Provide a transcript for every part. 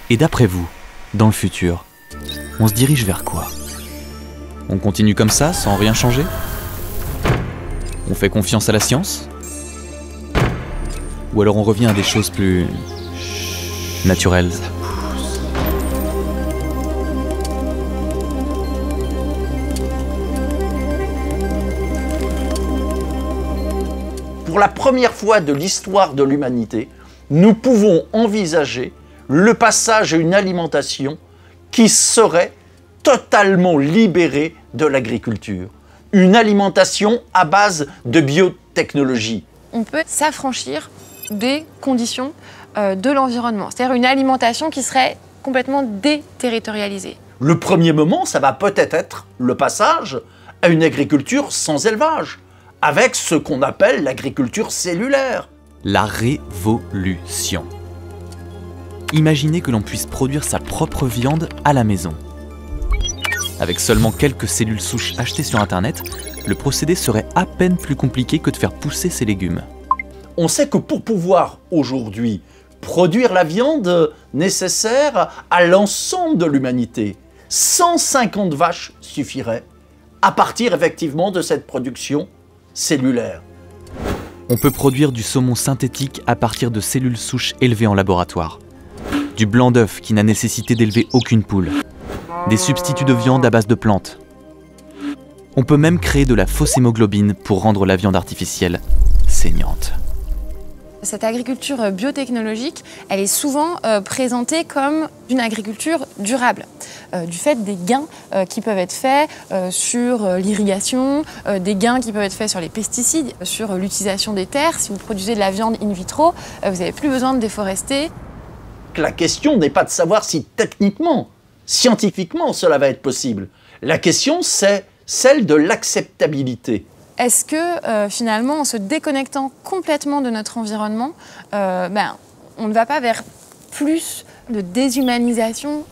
Et d'après vous, dans le futur, on se dirige vers quoi? On continue comme ça, sans rien changer? On fait confiance à la science? Ou alors on revient à des choses plus naturelles? Pour la première fois de l'histoire de l'humanité, nous pouvons envisager le passage à une alimentation qui serait totalement libérée de l'agriculture. Une alimentation à base de biotechnologie. On peut s'affranchir des conditions de l'environnement, c'est-à-dire une alimentation qui serait complètement déterritorialisée. Le premier moment, ça va peut-être être le passage à une agriculture sans élevage, avec ce qu'on appelle l'agriculture cellulaire. La révolution. Imaginez que l'on puisse produire sa propre viande à la maison. Avec seulement quelques cellules souches achetées sur Internet, le procédé serait à peine plus compliqué que de faire pousser ses légumes. On sait que pour pouvoir aujourd'hui produire la viande nécessaire à l'ensemble de l'humanité, 150 vaches suffiraient à partir effectivement de cette production cellulaire. On peut produire du saumon synthétique à partir de cellules souches élevées en laboratoire. Du blanc d'œuf qui n'a nécessité d'élever aucune poule. Des substituts de viande à base de plantes. On peut même créer de la fausse hémoglobine pour rendre la viande artificielle saignante. Cette agriculture biotechnologique, elle est souvent présentée comme une agriculture durable, du fait des gains qui peuvent être faits sur l'irrigation, des gains qui peuvent être faits sur les pesticides, sur l'utilisation des terres. Si vous produisez de la viande in vitro, vous n'avez plus besoin de déforester. La question n'est pas de savoir si techniquement, scientifiquement, cela va être possible. La question, c'est celle de l'acceptabilité. Est-ce que finalement, en se déconnectant complètement de notre environnement, on ne va pas vers plus de déshumanisation?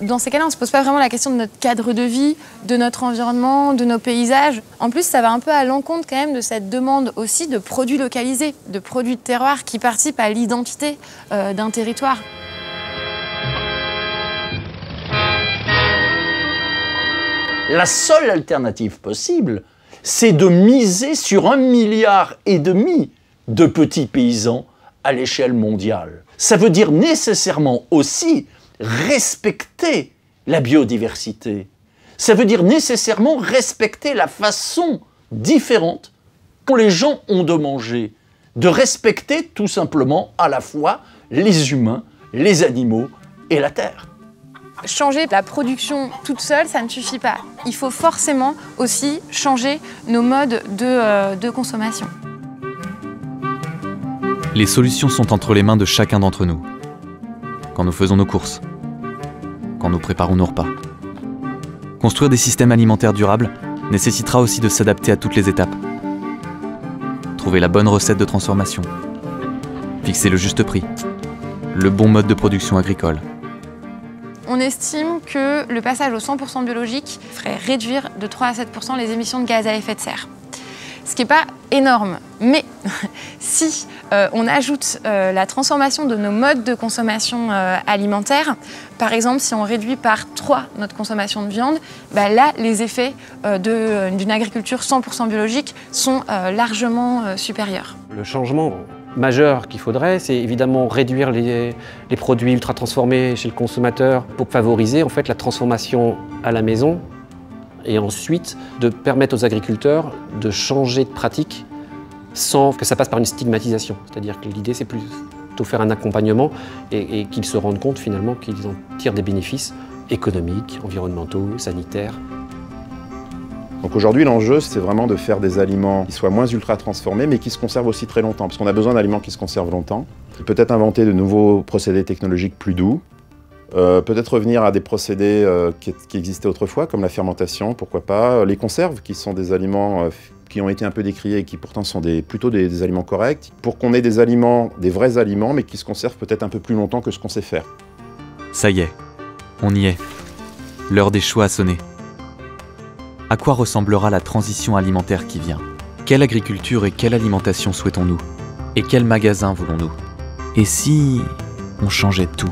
Dans ces cas-là, on ne se pose pas vraiment la question de notre cadre de vie, de notre environnement, de nos paysages. En plus, ça va un peu à l'encontre quand même de cette demande aussi de produits localisés, de produits de terroir qui participent à l'identité d'un territoire. La seule alternative possible, c'est de miser sur 1,5 milliard de petits paysans à l'échelle mondiale. Ça veut dire nécessairement aussi respecter la biodiversité. Ça veut dire nécessairement respecter la façon différente dont les gens ont de manger. De respecter tout simplement à la fois les humains, les animaux et la terre. Changer la production toute seule, ça ne suffit pas. Il faut forcément aussi changer nos modes de consommation. Les solutions sont entre les mains de chacun d'entre nous. Quand nous faisons nos courses, quand nous préparons nos repas. Construire des systèmes alimentaires durables nécessitera aussi de s'adapter à toutes les étapes. Trouver la bonne recette de transformation. Fixer le juste prix. Le bon mode de production agricole. On estime que le passage au 100% biologique ferait réduire de 3 à 7% les émissions de gaz à effet de serre. Ce qui n'est pas énorme, mais si on ajoute la transformation de nos modes de consommation alimentaire, par exemple si on réduit par 3 notre consommation de viande, là les effets d'une agriculture 100% biologique sont largement supérieurs. Le changement majeur qu'il faudrait, c'est évidemment réduire les produits ultra transformés chez le consommateur pour favoriser en fait la transformation à la maison et ensuite de permettre aux agriculteurs de changer de pratique sans que ça passe par une stigmatisation. C'est-à-dire que l'idée c'est plutôt faire un accompagnement et qu'ils se rendent compte finalement qu'ils en tirent des bénéfices économiques, environnementaux, sanitaires. Donc aujourd'hui, l'enjeu, c'est vraiment de faire des aliments qui soient moins ultra transformés, mais qui se conservent aussi très longtemps, parce qu'on a besoin d'aliments qui se conservent longtemps. Peut-être inventer de nouveaux procédés technologiques plus doux, peut-être revenir à des procédés qui existaient autrefois, comme la fermentation, pourquoi pas, les conserves, qui sont des aliments qui ont été un peu décriés et qui pourtant sont plutôt des aliments corrects, pour qu'on ait des aliments, des vrais aliments, mais qui se conservent peut-être un peu plus longtemps que ce qu'on sait faire. Ça y est, on y est. L'heure des choix a sonné. À quoi ressemblera la transition alimentaire qui vient? Quelle agriculture et quelle alimentation souhaitons-nous? Et quel magasin voulons-nous? Et si on changeait tout.